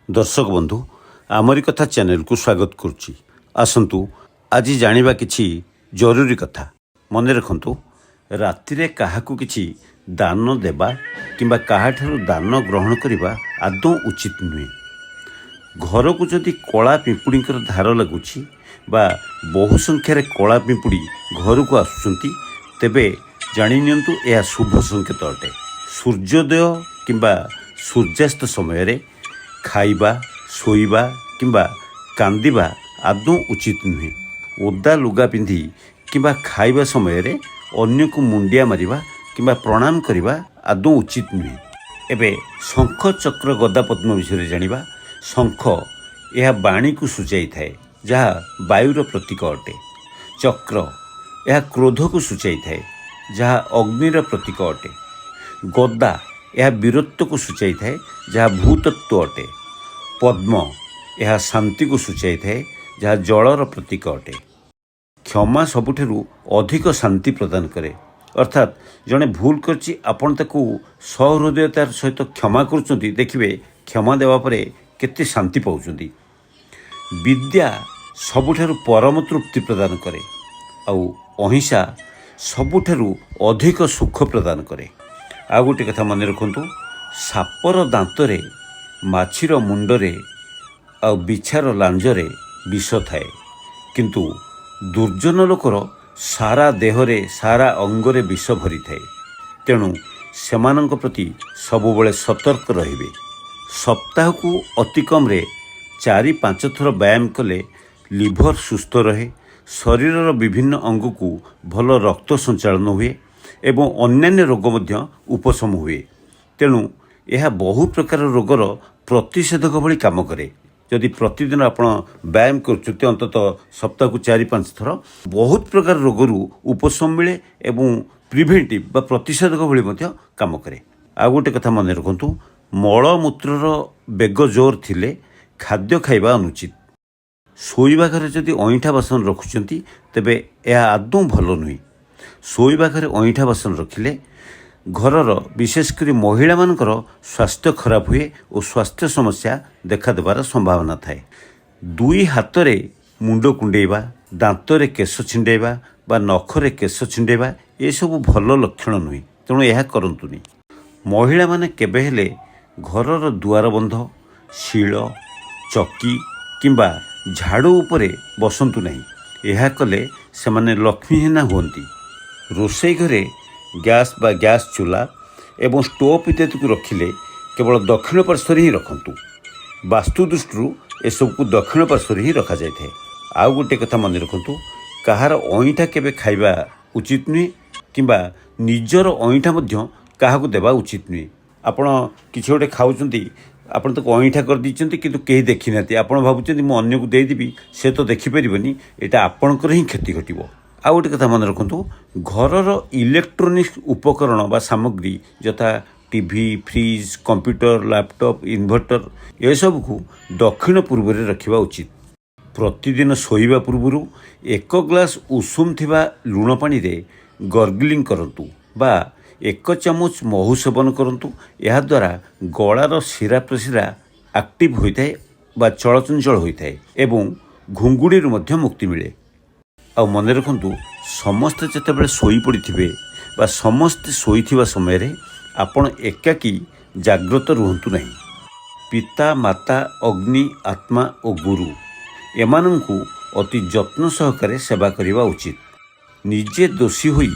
दर्शक बंधु आमरी कथा चैनल को स्वागत करुच्ची। आसंतु आज जानिबा किछि जरूरी कथा। मन रखंतु रातिरे काहाकू किछि दान देबा किंबा काहाठारु दान ग्रहण करबा आदौ उचित नुहे। घर को जदि कला पिंपुड़ींकर धार लगुछि बा बहु संख्यार कला पिंपुड़ी घर को आसुचंती तेबे जानि नियंतु यह शुभ संकेत अटे। सूर्योदय किंबा सूर्यास्त समय रे खाइबा शोइबा किंबा कांदिबा आदौ उचित नुहे। ओदा लुगा पिंधि किंबा खाइबा समय रे अन्य को मुंडिया मारिबा किंबा प्रणाम करिबा आदौ उचित नुहे। एबे शंख चक्र गदा पद्म विषय जानिबा। शंख यह बाणी को सूचाई थाए जहा वायुर प्रतीक अटे। चक्र यह क्रोध को सूचाई थाए जहा अग्निर प्रतीक अटे। गदा यह वीरत्व को सूचाई थाए जहा भूतत्व अटे। पद्म यह शांति को सूचाई थाए जहा जलर प्रतीक अटे। क्षमा सबुठेरु अधिक शांति प्रदान करे। अर्थात जड़े भूल करछि आपण ताकू सहृदयतार सहित क्षमा करुचंती देखिबे क्षमा देवा परे केते शांति पाउचंती। विद्या सबुठेरु परम तृप्ति प्रदान करे आउ अहिंसा सबुठेरु अधिक सुख प्रदान करे। आ गोटे कथा मन रखंतु सापर दांतरे माछीर मुंडरे आ बिछार लांजरे विष थाए किंतु दुर्जन लोकर सारा देहरे सारा अंगरे विष भरी थाए। तेणु सेमानंक प्रति सबुबले सतर्क रहिबे। सप्ताह को अति कम रे 4-5 थर व्यायाम कले लिभर सुस्थ रहे। शरीरर विभिन्न अंग को भल रक्त संचालन हुए एवं अन्यान्य रोग मध्य उपशम हुए। तेणु यह बहु प्रकार रोगर प्रतिषेधक भली काम करे। जदि प्रतिदिन आपण व्यायाम करते अंततः सप्ताह को 4-5 थर बहुत प्रकार रोगरू उपशम मिले एवं प्रिभेंटिव बा प्रतिषेधक भली मध्य काम करे। आ गोटे कथा मन रखंतु मलमूत्रर बेग जोर थिले खाद्य खाइबा अनुचित। शोइबा घरे जदि अईठा बासन रखुचंती तेबे यह आदौ भल नुहे। शोइबा घरे अईठा बासन रखिले घरर विशेषकर महिला मानकर स्वास्थ्य खराब हुए और स्वास्थ्य समस्या देखा देवार संभावना थाए। दुई हाथरे मुंड कुंडेइबा, दांतरे केश छिंडेइबा बा नखरे केश छिंडेइबा ये सब भल लक्षण नुहे। तेणु यह करंतुनी। महिला माने केबे हेले घरर दुआर बंध, शील, चकी किंबा झाड़ू उपरे बसंतु नहीं। यह कले से माने लक्ष्मीहीना हुंती। रोषे घरे गैस बा गैस चूल्हा एवं स्टोव इत्यादि को रखिले केवल दक्षिण पार्श्वर ही रखंतु। वास्तु दृष्टि एसब को दक्षिण पार्श्वर ही रखा जाए। आउ गोटे कथा मन रखंतु कहार अईठा केबे खाइबा उचित नुहे किंबा निजर अईठा मध्य काहाकू देबा उचित नुहे। आपण किछि गोटे खाउचंती आपण तो अईठा कर दीचंती किंतु केही देखि नाती। आपण भाबुचंती मु अन्य को देई दिबी से तो देखि परिबनी। एटा आपणकर ही क्षति घटिबो। आ गोटे कथा मन रखंतु घरर इलेक्ट्रोनिक्स उपकरण बा सामग्री यथा TV, fridge, computer, laptop, inverter ये सब को दक्षिण पूर्व रे रखिबा उचित। प्रतिदिन सोइबा पूर्व 1 ग्लास उषुम थिबा लुण पानी रे गर्गलिंग करंतु बा 1 चामच महू सेवन करंतु। यह द्वारा गଳାର शिरा प्रशिरा एक्टिव होइथाय बा चलचंचल होइथाय एवं घुंगुड़ीरू मध्य मुक्ति मिले। आ मन रखंतु समस्ते जेतेबेले सोई पड़िथिबे बा समस्ते सोईथिबा समय रे आपण एकाकी जाग्रत रुहंतु नहीं। पिता, माता, अग्नि, आत्मा और गुरु एमानंकु अति यत्न सहकारे सेवा करिबा उचित। निजे दोषी होई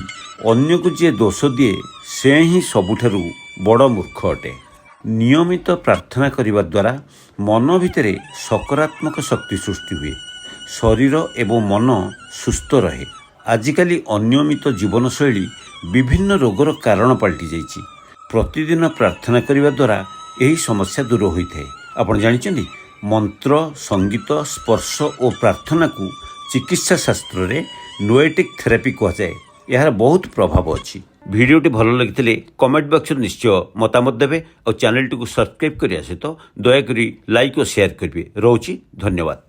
अन्य को जे दोष दिए से ही सबुठारु बड़ मूर्ख अटे। नियमित प्रार्थना करिबा द्वारा मन भितरे सकारात्मक शक्ति सृष्टि हुए। शरीर एवं मन सुस्थ रहे। आजिकाली अनियमित जीवनशैली विभिन्न रोगर कारण पलटि जाइछि। प्रतिदिन प्रार्थना करिबा द्वारा यही समस्या दूर होइथाय। आपण जानिचंदी मंत्र, संगीत, स्पर्श और प्रार्थना को चिकित्सा शास्त्र रे नोएटिक थेरापी कहा जाए। यार बहुत प्रभाव अच्छी। भिडियोटी भल लगी कमेंट बॉक्स में निश्चय मतामत देवे और चैनल टी को सब्सक्राइब करिया सहित दयाकोरी लाइक और शेयर करेंगे। रोची धन्यवाद।